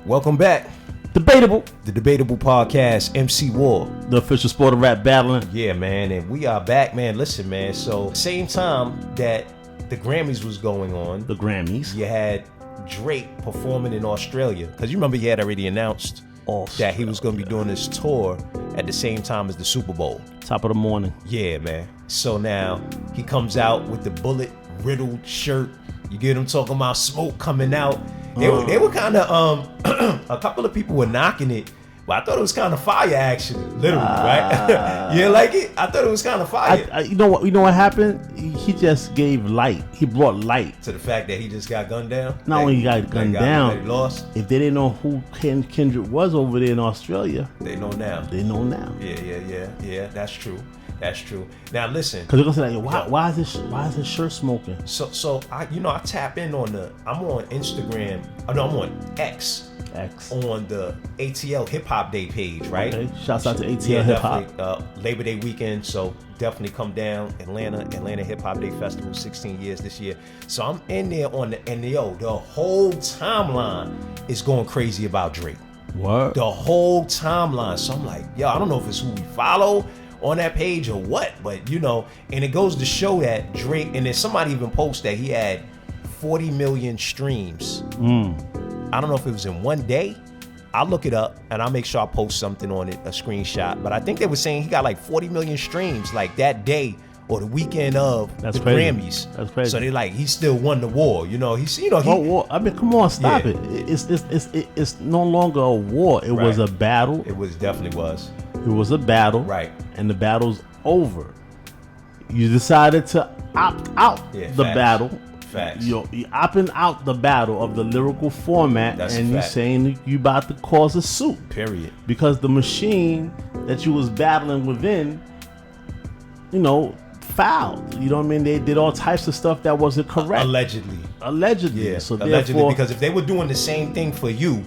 Welcome back. Debatable. The Debatable Podcast, MC War. The official sport of rap battling. Yeah, man. And we are back, man. Listen, man. So, same time that the Grammys was going on. The Grammys. You had Drake performing in Australia. Because you remember he had already announced that he was going to be doing this tour at the same time as the Super Bowl. Top of the morning. Yeah, man. So now he comes out with the bullet riddled shirt. You get him talking about smoke coming out. They were kind of, a couple of people were knocking it, but I thought it was kind of fire, actually, literally, right? You didn't like it? I thought it was kind of fire. You know what happened? He just gave light. He brought light to the fact that he just got gunned down. Not only he got gunned down, he lost. If they didn't know who Kendrick was over there in Australia, they know now. Yeah. That's true. That's true. Now listen, because they're gonna say like, why is this shirt smoking? So I tap in on I'm on Instagram. I'm on X on the ATL Hip Hop Day page, right? Okay. Shouts out to ATL Hip Hop. Labor Day weekend, so definitely come down. Atlanta Hip Hop Day Festival, 16 years this year. So I'm in there the whole timeline is going crazy about Drake. What? The whole timeline. So I'm like, yo, I don't know if it's who we follow on that page or what, but and it goes to show that Drake, and then somebody even posted that he had 40 million streams. I don't know if it was in one day. I'll look it up and I'll make sure I post something on it, a screenshot, but I think they were saying he got like 40 million streams like that day or the weekend of That's the crazy. Grammys. That's crazy. So they like, he still won the war, war. I mean, come on, stop it. It's no longer a war. It was a battle. It definitely was. It was a battle. Right. And the battle's over. You decided to opt out the battle. Facts. You're opting out the battle of the lyrical format. That's and you're saying you about to cause a suit. Period. Because the machine that you was battling within, fouled. You know what I mean? They did all types of stuff that wasn't correct. Allegedly. Yeah. So allegedly, because if they were doing the same thing for you,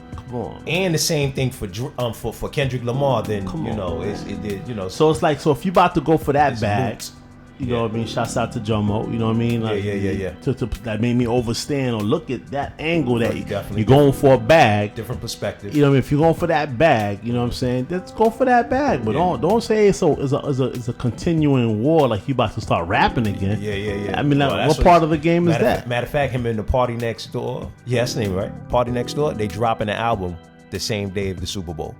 and the same thing for Kendrick Lamar, then it did. So it's like, so if you about to go for that bag, you know what I mean? Shouts out to Jomo. You know what I mean? Like, yeah. That made me overstand or look at that angle that you're going for a bag. Different perspective. You know what I mean? If you're going for that bag, you know what I'm saying? Let's go for that bag. But don't say it's a continuing war like you about to start rapping again. Yeah. I mean, what part of the game is that? Matter of fact, him in the Party Next Door. Yeah, that's the name, right? Party Next Door. They dropping the album the same day of the Super Bowl.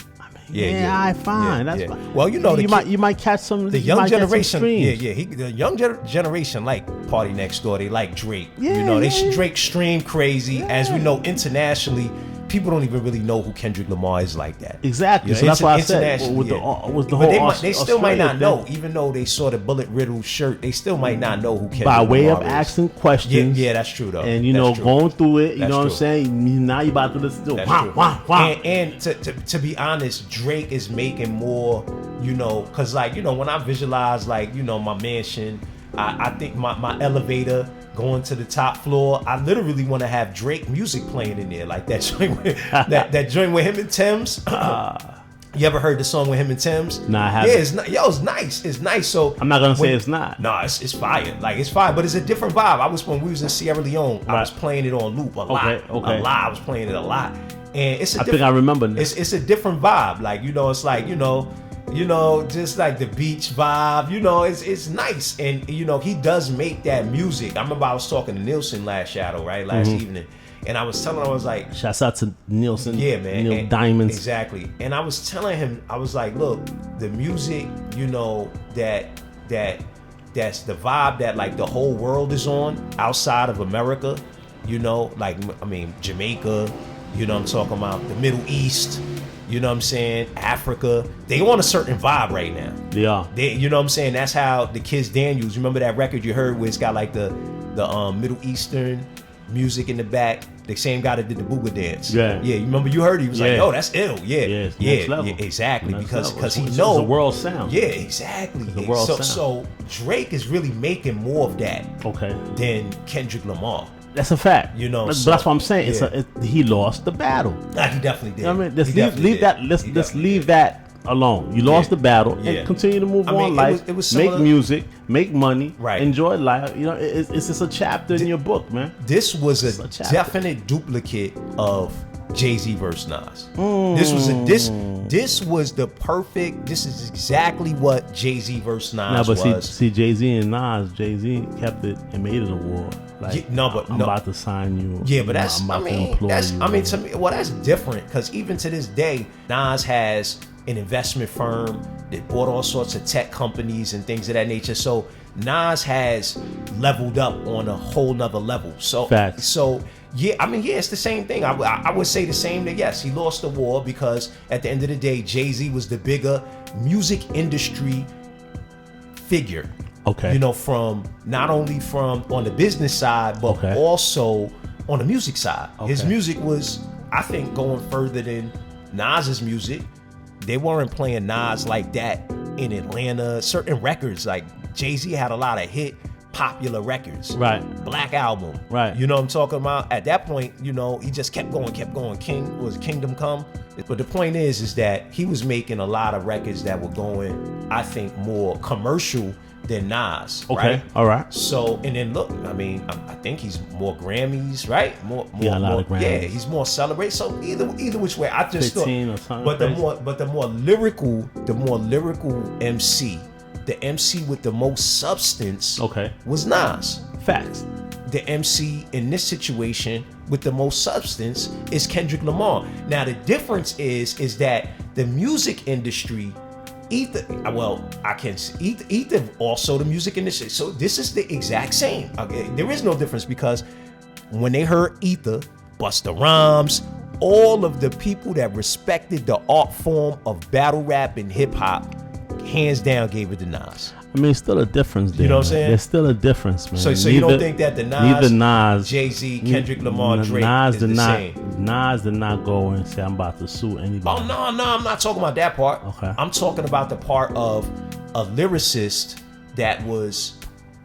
Fine. That's fine. Well, you might catch some. The young generation, the young generation like Party Next Door. They like Drake. Drake stream crazy. As we know, internationally, people don't even really know who Kendrick Lamar is like that. Exactly. So that's why I said with the whole. They still might not know, even though they saw the bullet riddled shirt. They still might not know who Kendrick Lamar is. By way of asking questions. Yeah, that's true though. And going through it. You know what I'm saying? Now you about to listen to wow. And to be honest, Drake is making more. Because when I visualize my mansion, I think my elevator going to the top floor, I literally want to have Drake music playing in there, like that joint with, that joint with him and Tim's. You ever heard the song with him and Tim's? Nah, I haven't. Yeah, it's nice. It's nice. So I'm not gonna say it's not. No, it's fire. Like, it's fire, but it's a different vibe. When we was in Sierra Leone, I was playing it on loop a lot. Okay. A lot. I was playing it a lot, and I think I remember now. It's a different vibe. Like, it's like just like the beach vibe, it's nice. And, he does make that music. I remember I was talking to Nielsen last evening. And I was telling him, I was like... Shouts out to Nielsen. Yeah, man. Neil Diamonds. Exactly. And I was telling him, I was like, look, the music, that's the vibe that like the whole world is on outside of America, Jamaica, I'm talking about the Middle East, you know what I'm saying? Africa, they on a certain vibe right now. They are. You know what I'm saying? That's how the Kids Daniels, remember that record you heard where it's got like the Middle Eastern music in the back? The same guy that did the Booga Dance. Yeah. You remember you heard it? He was like, oh, that's ill. Yeah, exactly. Because he knows. It's a world sound. Yeah, exactly. It's a world sound. So Drake is really making more of that than Kendrick Lamar. That's a fact. But that's what I'm saying. He lost the battle. Nah, he definitely did. You know what I mean? Let's leave that alone. You lost the battle and continue to move on life. It was make music, make money, enjoy life. It's just a chapter in your book, man. This was a definite duplicate of Jay-Z versus Nas. This was the perfect. This is exactly what Jay-Z versus Nas was. See, Jay-Z and Nas, Jay-Z kept it and made it a war. Like, I'm about to sign you. Yeah, but that's. To me, well, that's different because even to this day, Nas has an investment firm that bought all sorts of tech companies and things of that nature. So Nas has leveled up on a whole nother level. So, facts. So yeah, it's the same thing. I would say the same that yes, he lost the war because at the end of the day, Jay-Z was the bigger music industry figure. Okay. From not only from on the business side, but also on the music side. Okay. His music was, I think, going further than Nas's music. They weren't playing Nas like that in Atlanta. Certain records, like Jay-Z had a lot of hit popular records. Right. Black Album. Right. You know what I'm talking about? At that point, he just kept going. Kingdom Come? But the point is that he was making a lot of records that were going, I think, more commercial than Nas. Okay. Right? All right. So, and then look, I think he's more Grammys, right? A lot of Grammys. Yeah, he's more celebrated. So either which way, I just 15 or something. But the more lyrical MC, the MC with the most substance, was Nas. Facts. The MC in this situation with the most substance is Kendrick Lamar. Now the difference is that the music industry, Ether also the music industry. So this is the exact same. Okay? There is no difference because when they heard Ether, Busta Rhymes, all of the people that respected the art form of battle rap and hip hop, hands down gave it to Nas. It's still a difference there. You know what I'm saying? There's still a difference, man. So you don't think that neither Nas, Jay-Z, Kendrick Lamar, Drake is the same? Nas did not go and say, I'm about to sue anybody. Oh, no, I'm not talking about that part. Okay. I'm talking about the part of a lyricist that was,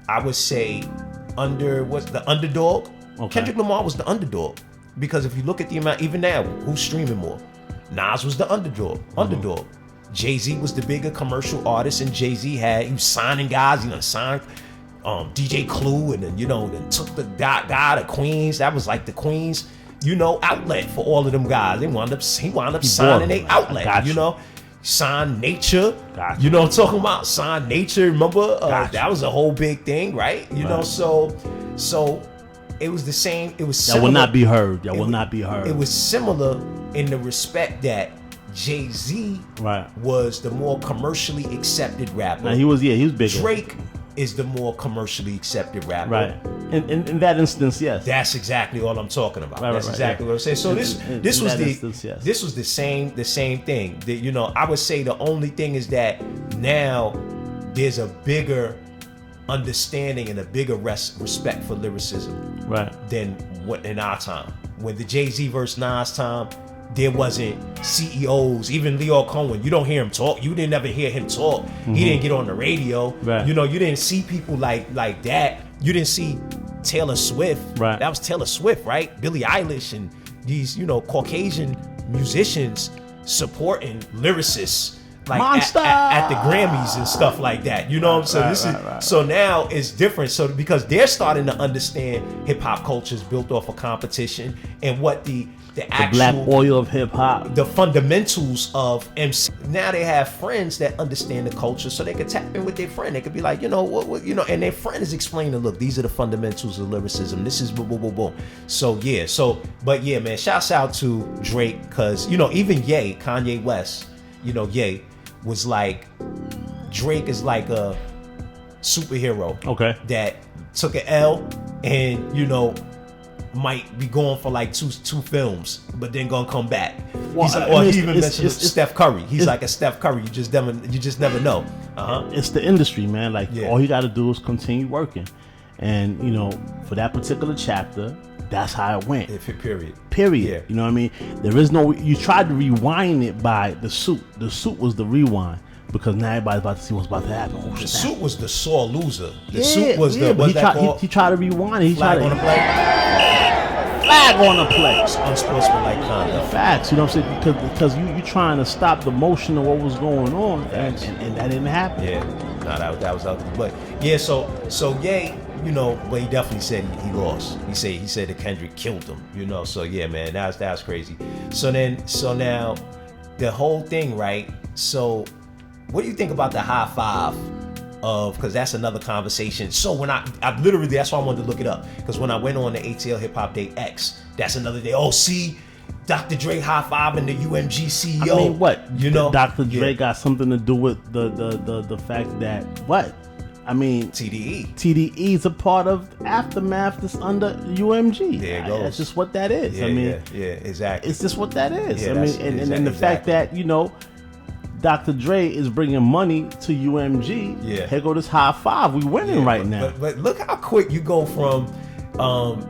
I would say, the underdog. Okay. Kendrick Lamar was the underdog. Because if you look at the amount, even now, who's streaming more? Nas was the underdog. Jay-Z was the bigger commercial artist, and Jay-Z he was signing guys, signed DJ Clue, and then, then took the guy to Queens. That was like the Queens, outlet for all of them guys. He wound up signing their outlet, Signed Nature. You know what I'm talking about? Signed Nature, remember? That was a whole big thing, right? So it was the same. It was similar. That will not be heard. That will not be heard. It was similar in the respect that Jay-Z was the more commercially accepted rapper. Now he was bigger. Drake is the more commercially accepted rapper. Right. In that instance, yes. That's exactly all I'm talking about. That's exactly what I'm saying. So this was the same thing. I would say the only thing is that now there's a bigger understanding and a bigger respect for lyricism than what in our time. When the Jay-Z versus Nas time, there wasn't CEOs, even Leo Cohen. You don't hear him talk. You didn't ever hear him talk. Mm-hmm. He didn't get on the radio. Right. You didn't see people like that. You didn't see Taylor Swift. Right. That was Taylor Swift, right? Billie Eilish and these, Caucasian musicians supporting lyricists like at the Grammys and stuff like that. You know what I'm saying? So now it's different. So because they're starting to understand hip hop culture is built off of competition and what the actual black oil of hip hop, the fundamentals of MC. Now they have friends that understand the culture, so they could tap in with their friend. They could be like, what, and their friend is explaining, look, these are the fundamentals of lyricism. This is boom, boom, boom, boom. So yeah, but yeah, man, shouts out to Drake, because even Kanye West, Ye was like, Drake is like a superhero, that took an L and might be going for like two films, but then gonna come back. He even mentioned Steph Curry. He's like a Steph Curry. You just never know. It's the industry, man. Like all you got to do is continue working, and for that particular chapter, that's how it went. Period. Yeah. You know what I mean? There is no. You tried to rewind it by the suit. The suit was the rewind. Because now everybody's about to see what's about to happen. The suit was the sore loser. The suit was the. He tried to rewind it. He flag tried on the play. Flag on the play. It's unsportsmanlike conduct. Facts. You know what I'm saying? Because you trying to stop the motion of what was going on, and that didn't happen. Yeah. No, that was ugly. But yeah, so you know, but he definitely said he lost. He said that Kendrick killed him, you know. So yeah, man, that's crazy. So now the whole thing, right? So what do you think about the high five of, because that's another conversation. So when I literally, that's why I wanted to look it up, because when I went on the ATL Hip Hop Day X, that's another day. Oh, see, Dr. Dre high fiving the UMG CEO. I mean, what? You know, Dr. Dre got something to do with the fact that what? I mean, TDE is a part of Aftermath that's under UMG. There it goes. That's just what that is. Yeah, I mean, yeah, exactly. It's just what that is. Yeah, I mean, and the fact that, you know, Dr. Dre is bringing money to UMG. Yeah. Here go this high five. We winning right now. But look how quick you go from,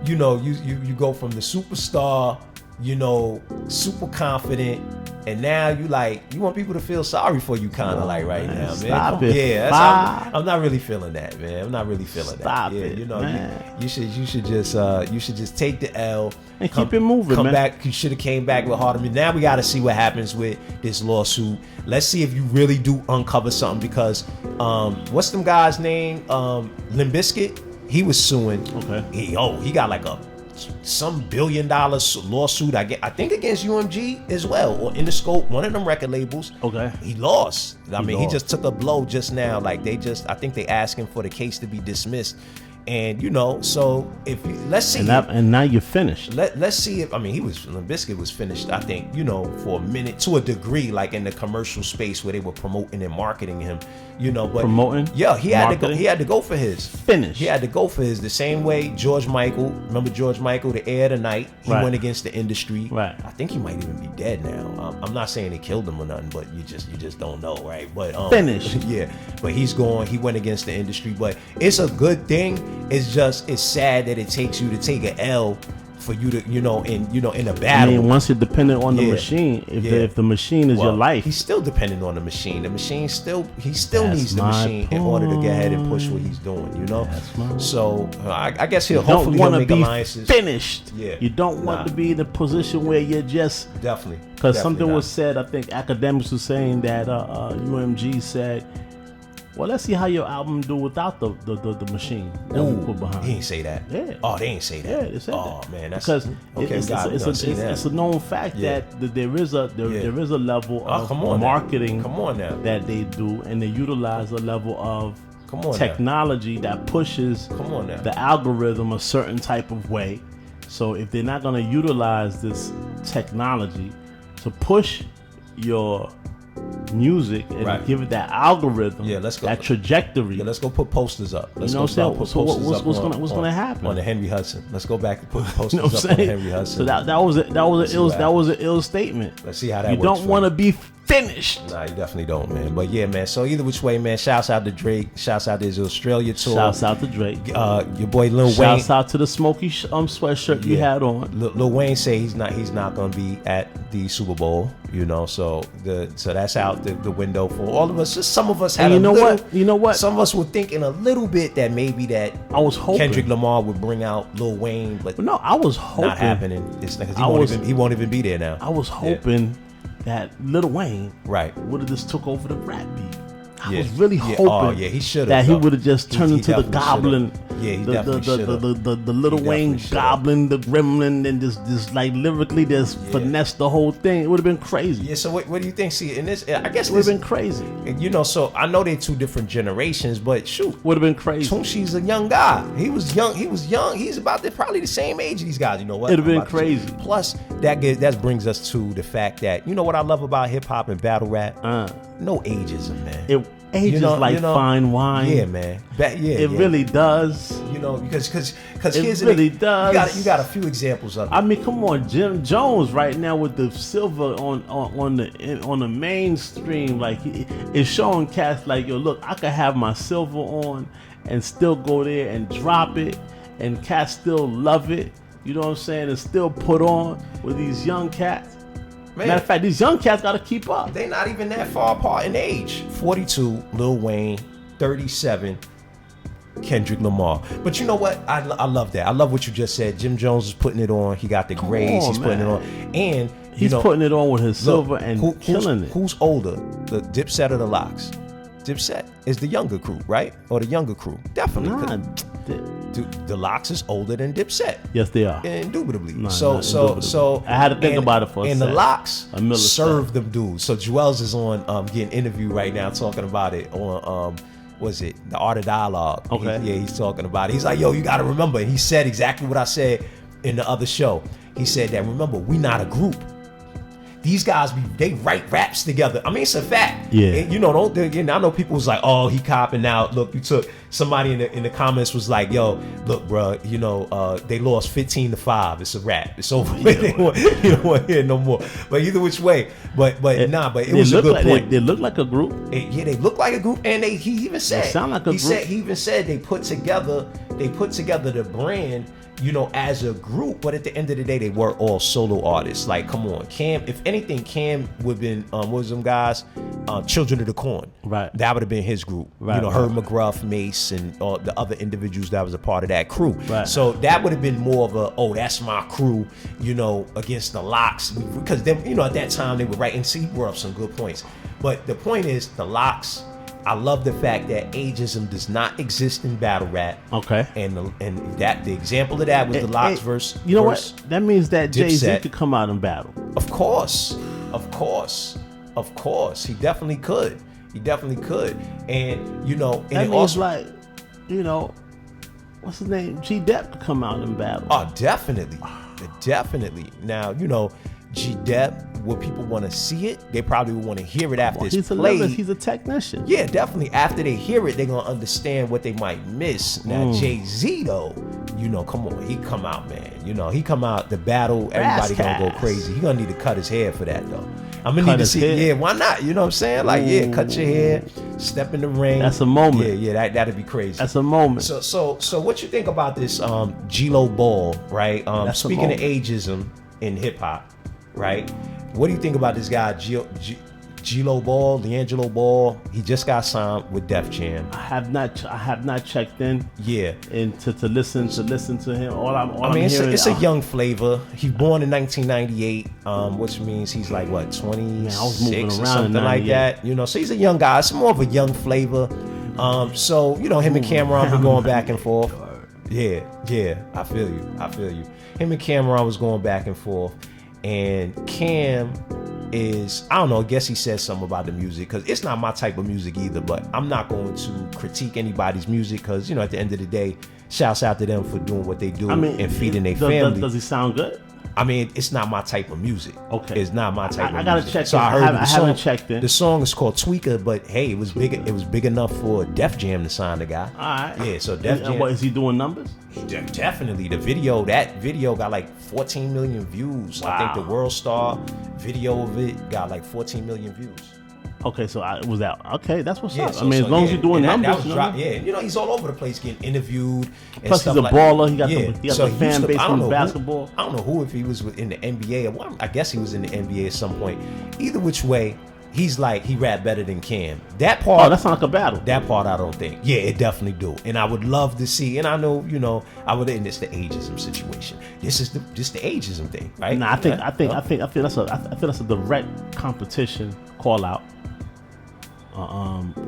you know, you go from the superstar, you know, super confident, and now you want people to feel sorry for you, kind of like right now, man. Stop it. Yeah, I'm not really feeling that, man. I'm not really feeling Stop that. Yeah, it, you know, man. you should just take the L and keep it moving, come man. back. You should have came back with harder. Now we got to see what happens with this lawsuit. Let's see if you really do uncover something, because what's them guy's name? Limp Bizkit. He was suing. Okay. He got like some $1 billion lawsuit, I think against UMG as well, or Interscope, one of them record labels. Okay. He lost. He just took a blow just now. I think they asked him for the case to be dismissed. And you know, so let's see. And now you're finished. Let's see if Limp Bizkit was finished, I think, you know, for a minute, to a degree, like in the commercial space where they were promoting and marketing him, you know. But promoting? Yeah, he had to go for his finish. He had to go for his, the same way George Michael. Remember George Michael, the Air Tonight? He went against the industry. Right. I think he might even be dead now. I'm not saying they killed him or nothing, but you just don't know, right? But finish. Yeah. But he's gone. He went against the industry. But it's a good thing. It's sad that it takes you to take an L for you to, in a battle. I mean, once you're dependent on the machine, if the machine is your life, he's still dependent on the machine. The machine needs the machine in order to get ahead and push what he's doing. You know, so I guess hopefully he'll make alliances. Finished. Yeah, you don't want to be in a position where you're just definitely because something was said. I think academics were saying that UMG said, well, let's see how your album do without the machine that we put behind. He ain't say that. Yeah. Oh, they ain't say that. Yeah, they said that. Man, that's because okay. It's a known fact that there is a level of marketing that they do, and they utilize a level of technology that pushes the algorithm a certain type of way. So if they're not going to utilize this technology to push your music and give it that algorithm, let's go, that trajectory. Let's go put posters up. Let's what's going to happen on the Henry Hudson? Let's go back and put posters up on Henry Hudson. So that was an ill statement. Let's see how that works. You don't want to be finished. Nah, you definitely don't, man. But yeah, man. So either which way, man. Shouts out to Drake. Shouts out to his Australia tour. Shouts out to Drake. Your boy Lil Wayne. Shouts out to the smoky sweatshirt you had on. Lil Wayne say he's not gonna be at the Super Bowl. You know, so that's out the window for all of us. Just some of us had you know what? Some of us were thinking a little bit that maybe that I was hoping Kendrick Lamar would bring out Lil Wayne, but no, I was hoping not happening. It's because he won't even be there now. I was hoping that Lil Wayne would have just took over the rap beat. I was really hoping he should have that he would have just turned into the goblin. Yeah, he definitely should have. The Lil Wayne goblin, the gremlin, and just like lyrically just finesse the whole thing. It would have been crazy. Yeah, so what do you think? See, in this, I guess it would have been crazy. You know, so I know they're two different generations, but shoot, would have been crazy. Tunechi's a young guy. He was young. He's about probably the same age as these guys. You know what? It'd have been crazy. Plus, that brings us to the fact that, you know what I love about hip hop and battle rap? No ageism, man. Ages like fine wine. Yeah, man. It really does. You know, because it really does. You got a few examples of it. I mean, come on, Jim Jones right now with the silver on the mainstream, like it's showing cats like, yo, look, I could have my silver on and still go there and drop it, and cats still love it. You know what I'm saying? And still put on with these young cats. Man, matter of fact, these young cats gotta keep up. They're not even that far apart in age. 42, Lil Wayne. 37, Kendrick Lamar. But you know what? I love that. I love what you just said. Jim Jones is putting it on. He got the grades. He's putting it on. And he's putting it on with his silver and killing it. Who's older? The Dipset or the Locks? Dipset is the younger crew, right? Or the younger crew. Definitely. Nah, The Lox is older than Dipset. Yes, they are. Indubitably. No, So I had to think about it for a second. And the Lox served them dudes. So Juelz is on getting interviewed right now talking about it on was it The Art of Dialogue. Okay. He's talking about it. He's like, yo, you got to remember. And he said exactly what I said in the other show. He said that, remember, we not a group. These guys, they write raps together. I mean, it's a fact. Yeah. And, you know, I know people was like, oh, he copping out. Look, you took somebody in the comments was like, yo, look, bro, you know, they lost 15-5. It's a rap. It's over. You don't want to hear no more. But either which way, but it was a good point. They look like a group. They look like a group, and he even said, they sound like a group. He even said they put together the brand, you know, as a group, but at the end of the day, they were all solo artists. Like, come on, Cam. If anything, Cam would have been what was them guys, Children of the Corn. Right. That would have been his group. Right. You know, Herb McGruff, Mace, and all the other individuals that was a part of that crew. Right. So that would have been more of that's my crew. You know, against the Lox, because them, you know, at that time they were right. And see, he brought up some good points. But the point is, the Lox. I love the fact that ageism does not exist in battle rap. Okay. And that the example of that was the Lox verse. You know what? That means that Jay-Z Dipset. could come out and battle. Of course. He definitely could. And you know, and that it means also, like, you know, what's his name? G-Dep could come out and battle. Oh, definitely. Now, you know, G-Dep, would people want to see it? They probably would want to hear it after it's played. He's a technician. Yeah, definitely. After they hear it, they're going to understand what they might miss. Now, Jay-Z, though, you know, come on. He come out, man. You know, he come out, the battle, everybody going to go crazy. He going to need to cut his hair for that, though. I'm going to need to see, hair. Why not? You know what I'm saying? Like, cut your hair, step in the ring. That's a moment. Yeah, that'd be crazy. That's a moment. So what you think about this Gelo Ball, right? Speaking of ageism in hip-hop, right? What do you think about this guy, Gelo Ball, LiAngelo Ball? He just got signed with Def Jam. I have not checked in. Yeah. And to listen to him. It's a young flavor. He's born in 1998, which means he's like what, 26 or something like that. You know, so he's a young guy. It's more of a young flavor. So you know, him and Cameron been going back and forth. Yeah. I feel you. Him and Cameron was going back and forth. And Cam is, I don't know, I guess he said something about the music, because it's not my type of music either, but I'm not going to critique anybody's music, because, you know, at the end of the day, shouts out to them for doing what they do and feeding their family. Does he sound good? I mean, it's not my type of music. Okay. It's not my type of music. I gotta check. So I haven't checked in. The song is called Tweaker, but hey, it was big enough for Def Jam to sign the guy. All right. Yeah, so Def Jam. What, is he doing numbers? Definitely. That video got like 14 million views. Wow. I think the World Star video of it got like 14 million views. Okay, so it was out. Okay, that's what's up. As long as you're doing numbers. You know, he's all over the place getting interviewed. Plus, he's a baller. He got the fan base from basketball. I don't know who, if he was in the NBA. Or I guess he was in the NBA at some point. Either which way, he's like, he rap better than Cam. That part. Oh, that's not like a battle. That part I don't think. Yeah, it definitely do. And I would love to see. And I know, you know, and it's the ageism situation. This is the ageism thing, right? Nah, I feel that's a direct competition call out.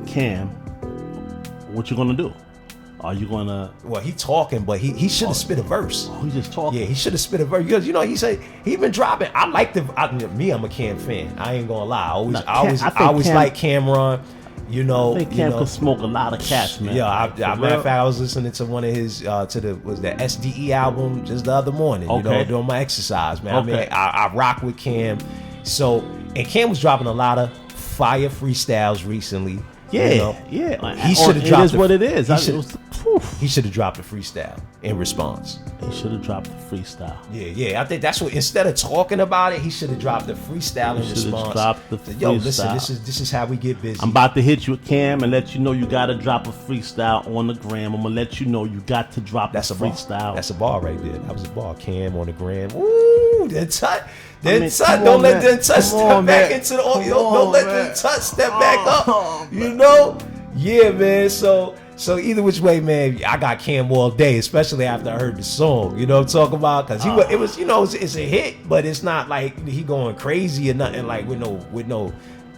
Cam, what you gonna do? Are you gonna? Well, he talking, but he should have spit a verse. Oh, he just talking. Yeah, he should have spit a verse, because you know he said he been dropping. I like I'm a Cam fan. I ain't gonna lie. I always like Cameron. You know, I think Cam could smoke a lot of cats, man. Yeah, matter of fact, I was listening to one of his the SDE album just the other morning. Okay. You know, doing my exercise, man. Okay. I mean, I rock with Cam. So, and Cam was dropping a lot of fire freestyles recently. Yeah, you know? Yeah. He should have dropped. It is what it is. He should have dropped a freestyle in response. He should have dropped the freestyle. Yeah. I think that's what. Instead of talking about it, he should have dropped the freestyle in response. Dropped the freestyle. Yo, listen, this is how we get busy. I'm about to hit you with Cam and let you know you got to drop a freestyle on the gram. I'm gonna let you know you got to drop a freestyle. That's a bar right there. That was a bar. Cam on the gram. Ooh, that touch. Don't let them touch step back into the audio. Don't let them touch step back up. You know? Yeah, man. So either which way, man, I got Cam all day, especially after I heard the song. You know what I'm talking about? Because it was, you know, it's a hit, but it's not like he going crazy or nothing, like with no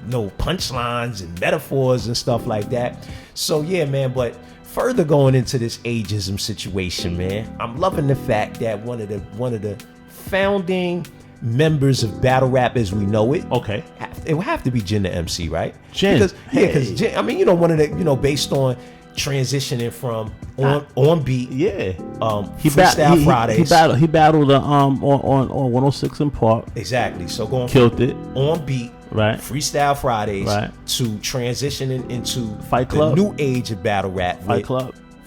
punchlines and metaphors and stuff like that. So yeah, man. But further going into this ageism situation, man, I'm loving the fact that one of the founding members of battle rap as we know it. Okay. It would have to be Jen the MC, right? Jen. Because Jen, I mean, one of the, based on transitioning from on beat. Yeah. Freestyle Fridays. He battled on 106 in Park. Exactly. So going killed it on beat. Right. Freestyle Fridays. Right. To transitioning into Fight Club. The new age of battle rap.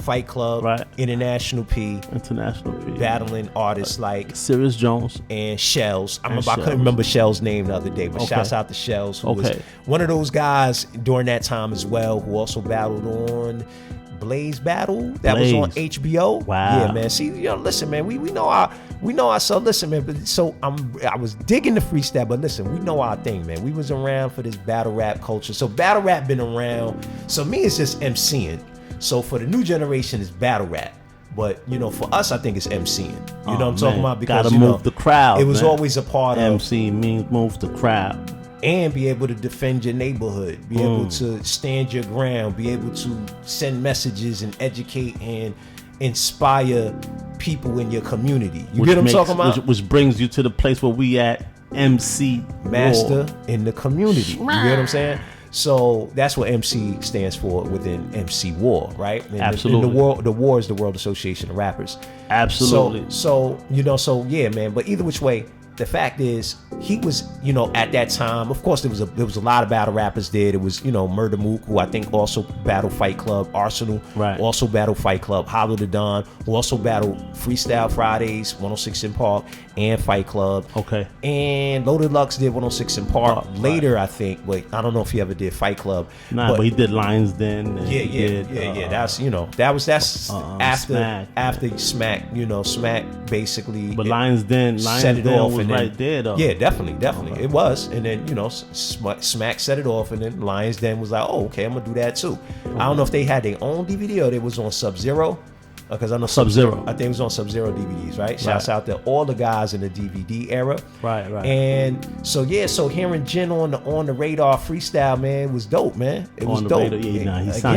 Fight Club, right? International P, battling artists like Serious Jones and Shells. I couldn't remember Shell's name the other day, but shouts out to Shells, who was one of those guys during that time as well, who also battled on Blaze Battle that was on HBO. Wow. Yeah, man. See, listen, man, we know ourselves. Listen, man. But so I was digging the freestyle, but listen, we know our thing, man. We was around for this battle rap culture. So battle rap been around. So me, it's just MCing. So for the new generation, it's battle rap. But, for us, I think it's MCing. You know what I'm talking about? Because, gotta move the crowd. It was always a part of... MC means move the crowd. And be able to defend your neighborhood. Be able to stand your ground. Be able to send messages and educate and inspire people in your community. You get what I'm talking about? Which brings you to the place where we at MC Master in the community. You get what I'm saying? So that's what MC stands for within MC War, right? Absolutely. The war is the World Association of Rappers. Absolutely. So yeah, man. But either which way, the fact is, he was, at that time, of course, there was a lot of battle rappers there. There was, Murder Mook, who I think also battled Fight Club. Arsenal, right, also battled Fight Club. Hollow the Don, who also battled Freestyle Fridays, 106 in Park, and Fight Club. Okay. And Loaded Lux did 106 in Park later, I think, but I don't know if he ever did Fight Club. Nah, but he did Lions Den. Yeah. That's after Smack. Smack basically. But Lions Den set it off, and right there, though. Yeah, definitely, it was. And then Smack set it off, and then Lions Den was like, oh, okay, I'm gonna do that too. I don't know if they had their own DVD or they was on Sub-Zero. Because I know Sub-Zero. I think it was on Sub-Zero DVDs, right? Shouts out to all the guys in the DVD era. Right. And so hearing Jen on the radar freestyle, man, was dope, man. It was dope. He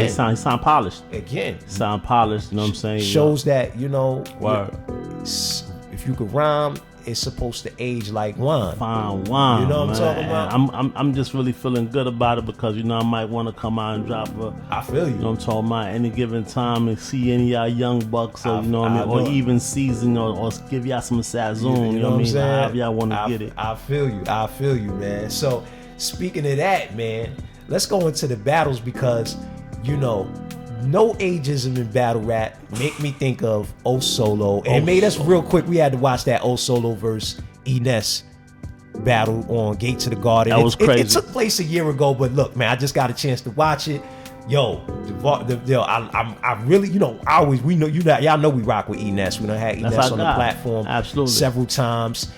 sound polished. Again. Sound polished, you know what I'm saying? Shows that, Word. If you could rhyme, it's supposed to age like wine. Fine wine. You know what I'm talking about? I'm just really feeling good about it because I might want to come out and drop I feel you. You know what I'm talking about? Any given time and see any of y'all young bucks or or even season or give y'all some sazon. You know what I'm saying? However y'all want to get it. I feel you, man. So speaking of that, man, let's go into the battles because no ageism in battle rap make me think of O Solo. And it made us real quick. We had to watch that O Solo versus Nes battle on Gate to the Garden. That was crazy. It took place a year ago, but look, man, I just got a chance to watch it. I really, y'all know we rock with Nes. We done had Nes on the platform several times.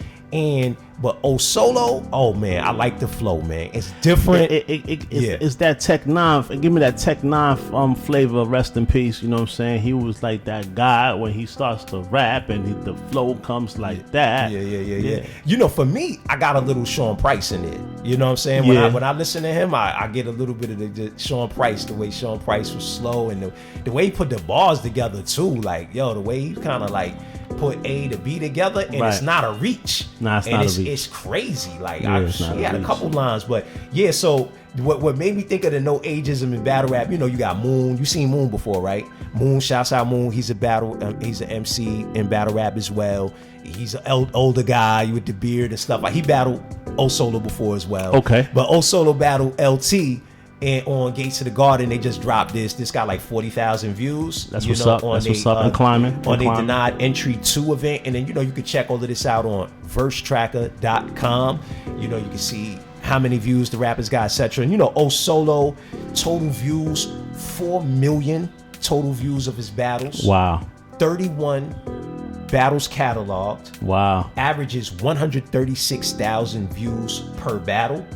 But O Solo, oh man, I like the flow, man. It's different. It's that Tech 9. Give me that Tech 9 flavor. Rest in peace. You know what I'm saying? He was like that guy when he starts to rap and the flow comes like that. Yeah. For me, I got a little Sean Price in it. You know what I'm saying? When I listen to him, I get a little bit of the Sean Price, the way Sean Price was slow and the way he put the bars together too. Like, the way he kind of like put A to B together, and it's not a reach. Nah, it's not a reach. It's crazy. Like he had a couple lines, but yeah. So what made me think of the no ageism in battle rap? You got Moon. You seen Moon before, right? Moon, shouts out Moon. He's he's an MC in battle rap as well. He's an older guy with the beard and stuff. Like he battled O Solo before as well. Okay, but O Solo battled LT. And on Gates to the Garden, they just dropped this. This got like 40,000 views. That's what's up. That's what's up. And climbing. On a Denied Entry 2 event. And then, you can check all of this out on versetracker.com. You can see how many views the rappers got, etc. And, O Solo, total views, 4 million total views of his battles. Wow. 31 battles cataloged. Wow. Averages 136,000 views per battle.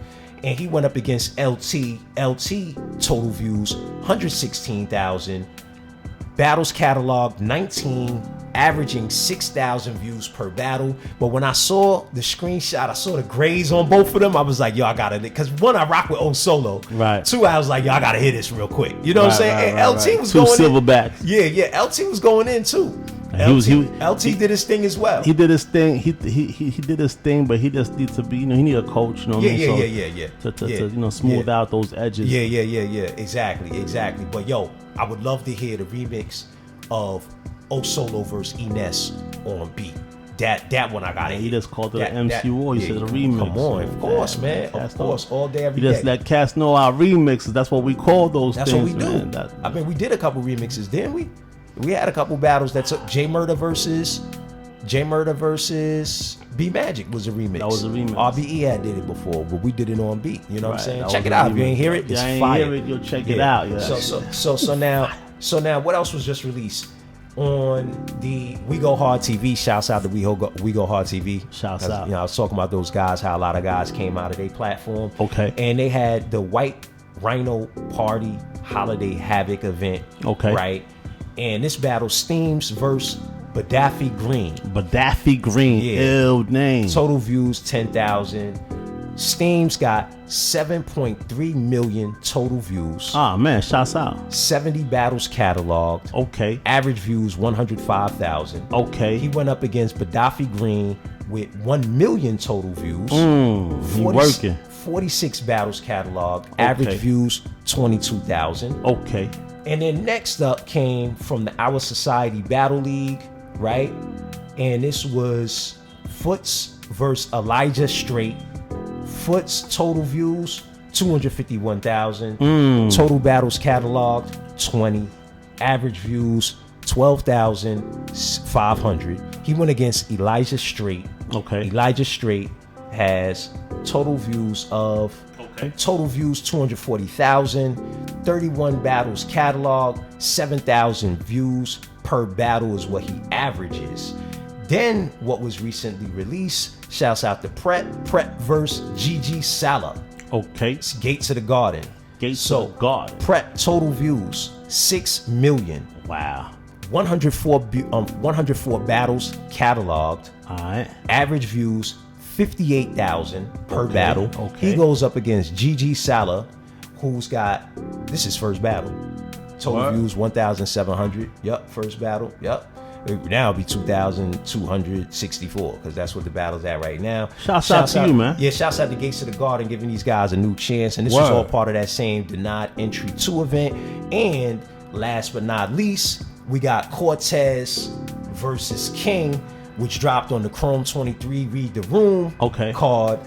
And he went up against LT. LT total views 116,000. Battles cataloged 19 averaging 6,000 views per battle. But when I saw the screenshot, I saw the grays on both of them. I was like, yo, I gotta, because one, I rock with Solo. Right. Two, I was like, yo, I gotta hear this real quick. You know what I'm saying? And LT was two going silverbacks. in. Yeah, LT was going in too. LT did his thing as well. He did his thing. He did his thing, but he just needs to be. He need a coach. You know what I mean? To smooth out those edges. Yeah. Exactly. But yo, I would love to hear the remix of Solo versus Nes on beat. That one I got. He just called it an MC War. He said a remix. Come on, of course, man. Of course, all day, every day. He just let cats know our remixes. That's what we call those things. That's what we do. I mean, we did a couple remixes, didn't we? We had a couple battles that took J Murder versus B Magic was a remix. That was a remix. RBE had did it before, but we did it on beat. You know what I'm saying? Check it out. If you ain't hear it, it's fire. Hear it, you'll check it out. Yeah. So now, what else was just released on the We Go Hard TV? Shouts out to We Go Hard TV. Shouts out. You know, I was talking about those guys, how a lot of guys came out of their platform. Okay. And they had the White Rhino Party Holiday Havoc event. Okay. Right. And this battle, Steams versus Bedaffi Green. Yeah. Ill name. Total views 10,000. Steams got 7.3 million total views. Ah, man, shouts out. 70 battles cataloged. Okay. Average views 105,000. Okay. He went up against Bedaffi Green with 1 million total views. He working. 46 battles cataloged. Average views 22,000. Okay. And then next up came from the Our Society Battle League, right? And this was Footz versus Elijah Strait. Footz total views 251,000. Total battles cataloged 20. Average views 12,500. He went against Elijah Strait. Okay. Elijah Strait has total views 240,000. 31 battles cataloged. 7,000 views per battle is what he averages. Then what was recently released, shouts out to Pret versus GG Salah. Okay. It's Gate to the Garden. To the Garden. Pret total views 6 million. Wow. 104 battles cataloged. All right. Average views 58,000 per battle. Okay. He goes up against GG Salah, who's got, this is first battle. Total views 1,700. Yup, first battle. Yup. Now it'll be 2,264 because that's what the battle's at right now. Shouts out to you, man. Yeah, shouts out to Gates of the Garden giving these guys a new chance. And this was all part of that same Denied Entry 2 event. And last but not least, we got Cortez versus King, which dropped on the Chrome 23 Read the Room card.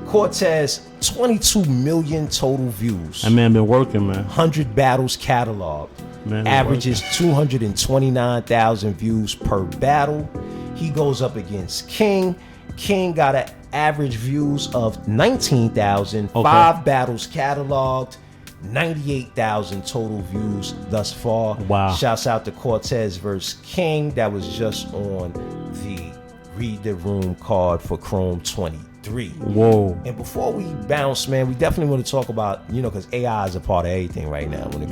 Cortez, 22 million total views. That man been working, man. 100 battles cataloged. Man, averages 229,000 views per battle. He goes up against King. King got an average views of 19,000. 5 battles cataloged. 98,000 total views thus far. Wow. Shouts out to Cortez versus King. That was just on the Read the Room card for Chrome 23. Whoa. And before we bounce, man, we definitely want to talk about, because AI is a part of everything right now when it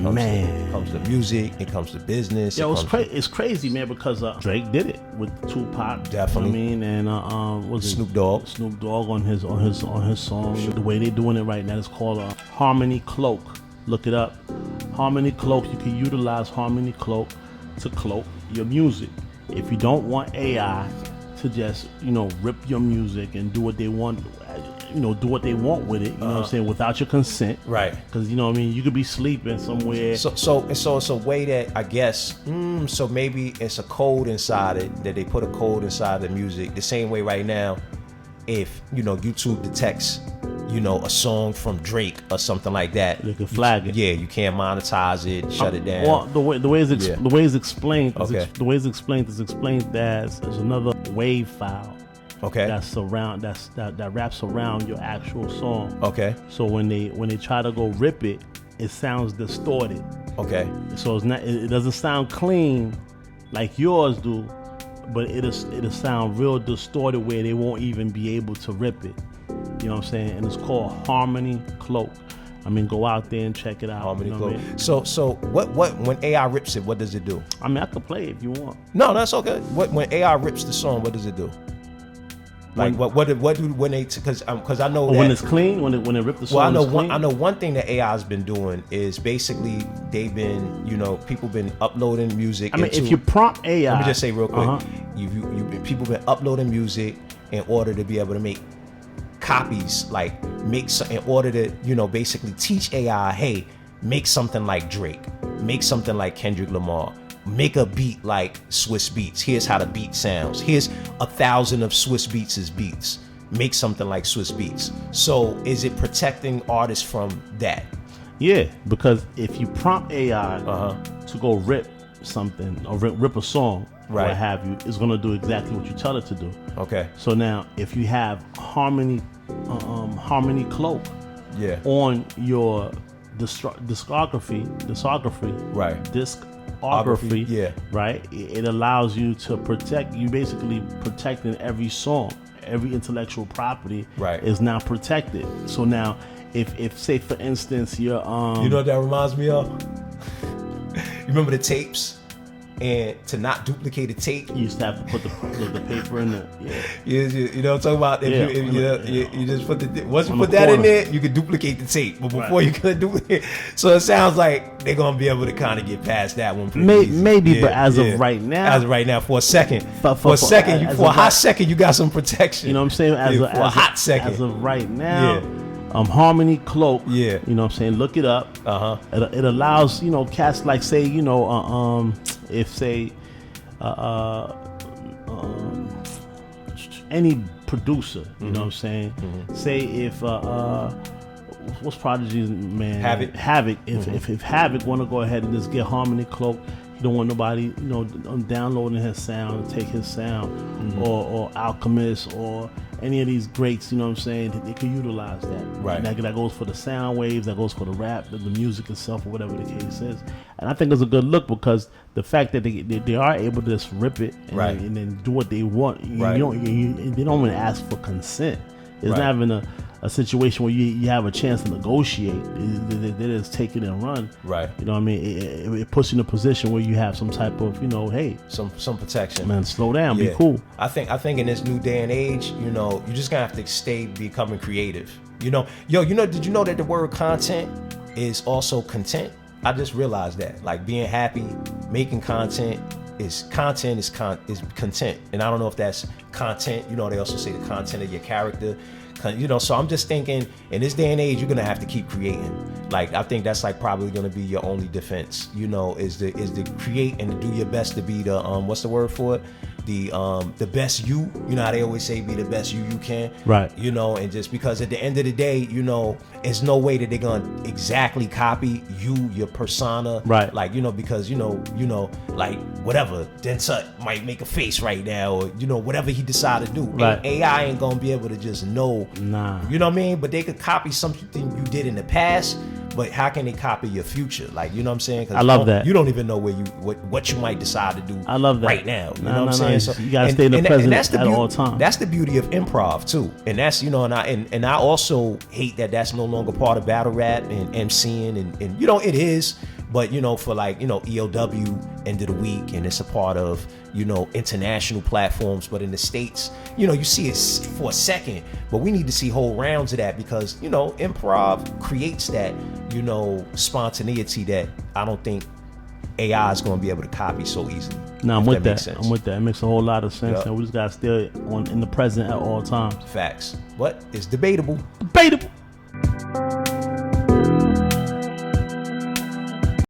comes to music, it comes to business. Yo, it's crazy, man, because Drake did it with Tupac. Definitely. You know what I mean? And was Snoop Dogg. Snoop Dogg on his song. Sure. The way they're doing it right now is called Harmony Cloak. Look it up. Harmony Cloak. You can utilize Harmony Cloak to cloak your music. If you don't want AI to just, rip your music and do what they want, do what they want with it, you know what I'm saying, without your consent. Right. Because, you could be sleeping somewhere. So it's a way that, I guess, so maybe it's a code inside it, that they put a code inside the music. The same way right now, if, YouTube detects, a song from Drake or something like that, you can flag it. Yeah, you can't monetize it, shut it down. Well, the way it's explained, as there's another wave file. Okay. That wraps around your actual song. Okay. So when they try to go rip it, it sounds distorted. Okay. So it doesn't sound clean like yours do, but it'll sound real distorted where they won't even be able to rip it. You know what I'm saying? And it's called Harmony Cloak. I mean, go out there and check it out. Harmony you know Cloak. what I mean? So what when AI rips it, what does it do? I mean, I could play it if you want. No, that's okay. When AI rips the song, what does it do? Like what do when they because I know that, when it's clean, when it rip the song. Well, I know one thing that AI has been doing is basically they've been people been uploading music. I mean, if you prompt AI, let me just say real quick, people been uploading music in order to be able to make copies, like in order to basically teach AI, hey, make something like Drake, make something like Kendrick Lamar. Make a beat like Swiss Beats. Here's how the beat sounds. Here's 1,000 of Swiss Beats' beats. Make something like Swiss Beats. So is it protecting artists from that? Yeah, because if you prompt AI to go rip something or rip a song, right, what have you, it's gonna do exactly what you tell it to do. Okay. So now, if you have Harmony Cloak, on your discography, right? It allows you to protect. You basically protecting every song, every intellectual property is now protected. So now, if say for instance, you're you know what that reminds me of? You remember the tapes? And to not duplicate a tape, you used to have to put the paper in the you know what I'm talking about. If you just put once you put that in there, you could duplicate the tape. But before you could duplicate, so it sounds like they're gonna be able to kind of get past that one. Maybe, but as of right now, for a second, for a hot second, you got some protection. You know what I'm saying? As a hot second, as of right now. Harmony Cloak, you know what I'm saying, look it up. It allows cats like say if say any producer, you know what I'm saying, say if what's Prodigy's man, Havoc, if Havoc want to go ahead and just get Harmony Cloak, he don't want nobody downloading his sound and take his sound, or Alchemist or any of these greats, you know what I'm saying, they could utilize that. Right. That goes for the sound waves, that goes for the rap, the music itself, or whatever the case is. And I think it's a good look because the fact that they are able to just rip it and then do what they want. They don't even ask for consent. It's not even a situation where you have a chance to negotiate. They just take it and run. Right. You know what I mean? It puts you in a position where you have some type of, hey, some protection. Man, slow down, be cool. I think in this new day and age, you just gonna have to stay becoming creative. Did you know that the word content is also content? I just realized that. Like being happy, making content is content. And I don't know if that's content. They also say the content of your character. So I'm just thinking in this day and age, you're gonna have to keep creating. Like I think that's like probably gonna be your only defense, is to create and to do your best to be the what's the word for it? The best you. You know how they always say be the best you can. Right. And just because at the end of the day, there's no way that they're gonna exactly copy you, your persona. Right. Like, because like whatever, Densut might make a face right now, or whatever he decided to do. Right. AI ain't gonna be able to just know. Nah. You know what I mean? But they could copy something you did in the past, but how can they copy your future? Like, you know what I'm saying? 'Cause I love that. You don't even know what you might decide to do. I love that. Right now. You know what I'm saying? So, you gotta stay in the present at all times. That's the beauty of improv too. And that's, and I also hate that that's no longer part of battle rap and MCing and it is, but for like, ELW end of the week, and it's a part of, international platforms, but in the States, you see it for a second, but we need to see whole rounds of that because, improv creates that, spontaneity that I don't think AI is going to be able to copy so easily. No, I'm with that. It makes a whole lot of sense, and we just got to stay in the present at all times. Facts. But it's debatable. Debatable.